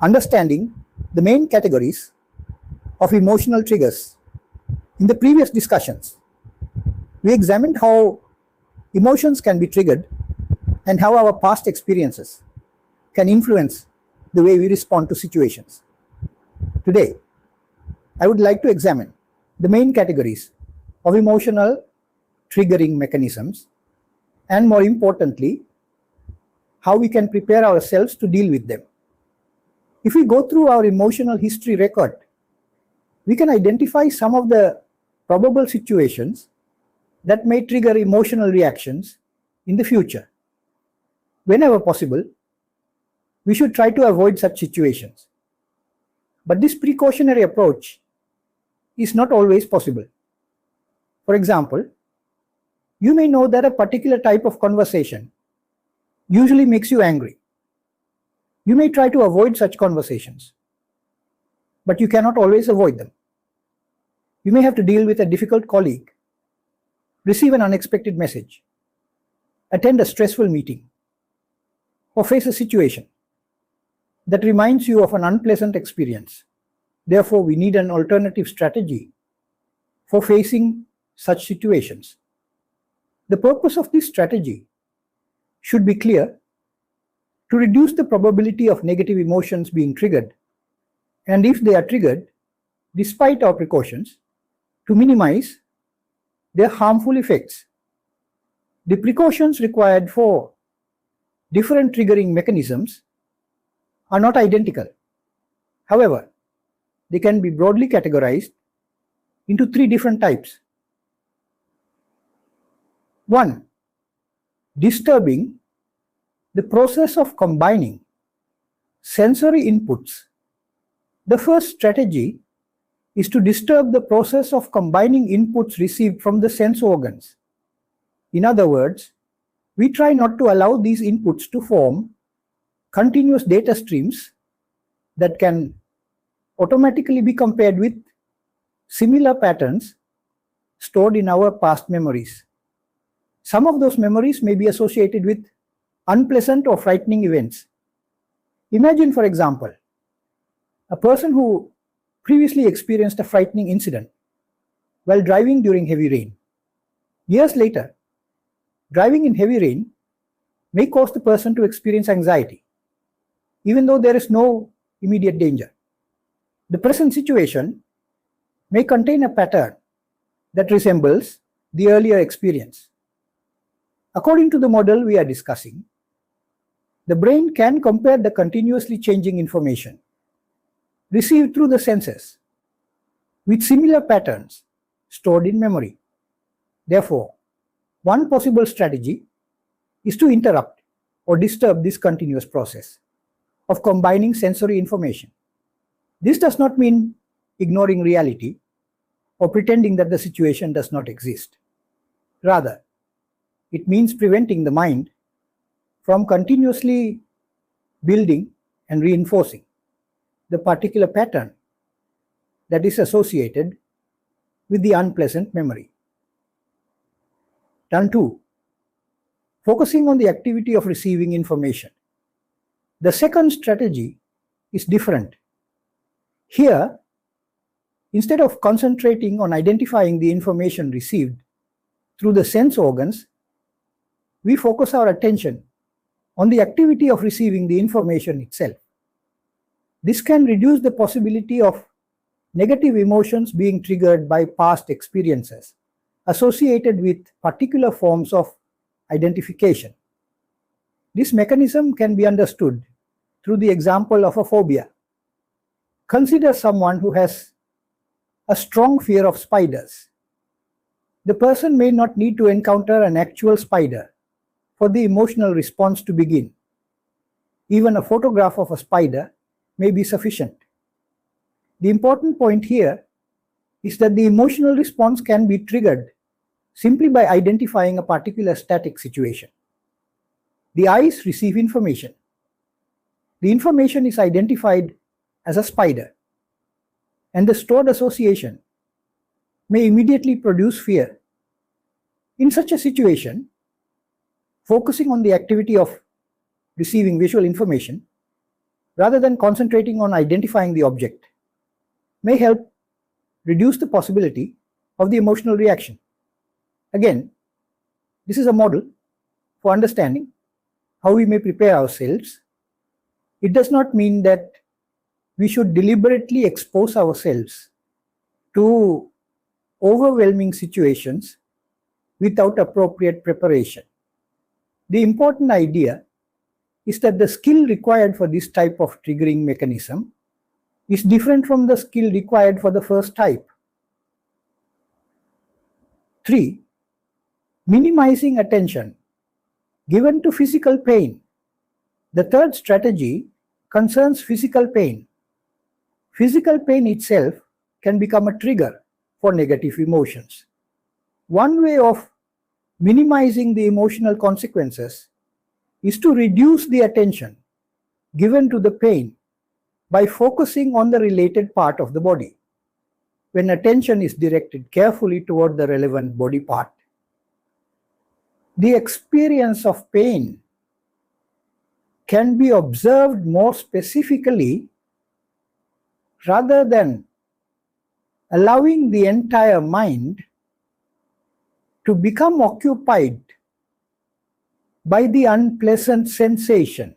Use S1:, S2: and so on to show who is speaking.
S1: understanding the main categories of emotional triggers. In the previous discussions, we examined how emotions can be triggered and how our past experiences can influence the way we respond to situations. Today, I would like to examine the main categories of emotional triggering mechanisms and, more importantly, how we can prepare ourselves to deal with them. If we go through our emotional history record, we can identify some of the probable situations that may trigger emotional reactions in the future. Whenever possible, we should try to avoid such situations. But this precautionary approach is not always possible. For example, you may know that a particular type of conversation usually makes you angry. You may try to avoid such conversations, but you cannot always avoid them. You may have to deal with a difficult colleague, receive an unexpected message, attend a stressful meeting, or face a situation that reminds you of an unpleasant experience. Therefore, we need an alternative strategy for facing such situations. The purpose of this strategy should be clear: to reduce the probability of negative emotions being triggered, and if they are triggered, despite our precautions, to minimize their harmful effects. The precautions required for different triggering mechanisms are not identical. However, they can be broadly categorized into three different types. 1. Disturbing the process of combining sensory inputs. The first strategy is to disturb the process of combining inputs received from the sense organs. In other words, we try not to allow these inputs to form continuous data streams that can automatically be compared with similar patterns stored in our past memories. Some of those memories may be associated with unpleasant or frightening events. Imagine, for example, a person who previously experienced a frightening incident while driving during heavy rain. Years later, driving in heavy rain may cause the person to experience anxiety, even though there is no immediate danger. The present situation may contain a pattern that resembles the earlier experience. According to the model we are discussing, the brain can compare the continuously changing information received through the senses with similar patterns stored in memory. Therefore, one possible strategy is to interrupt or disturb this continuous process of combining sensory information. This does not mean ignoring reality or pretending that the situation does not exist. Rather, it means preventing the mind from continuously building and reinforcing the particular pattern that is associated with the unpleasant memory. Turn 2. Focusing on the activity of receiving information. The second strategy is different. Here, instead of concentrating on identifying the information received through the sense organs, we focus our attention on the activity of receiving the information itself. This can reduce the possibility of negative emotions being triggered by past experiences associated with particular forms of identification. This mechanism can be understood through the example of a phobia. Consider someone who has a strong fear of spiders. The person may not need to encounter an actual spider for the emotional response to begin. Even a photograph of a spider may be sufficient. The important point here is that the emotional response can be triggered simply by identifying a particular static situation. The eyes receive information. The information is identified as a spider, and the stored association may immediately produce fear. In such a situation, focusing on the activity of receiving visual information rather than concentrating on identifying the object, may help reduce the possibility of the emotional reaction. Again, this is a model for understanding how we may prepare ourselves. It does not mean that we should deliberately expose ourselves to overwhelming situations without appropriate preparation. The important idea is that the skill required for this type of triggering mechanism is different from the skill required for the first type. 3. Minimizing attention given to physical pain. The third strategy concerns physical pain. Physical pain itself can become a trigger for negative emotions. One way of minimizing the emotional consequences is to reduce the attention given to the pain by focusing on the related part of the body. When attention is directed carefully toward the relevant body part, the experience of pain can be observed more specifically rather than allowing the entire mind to become occupied by the unpleasant sensation.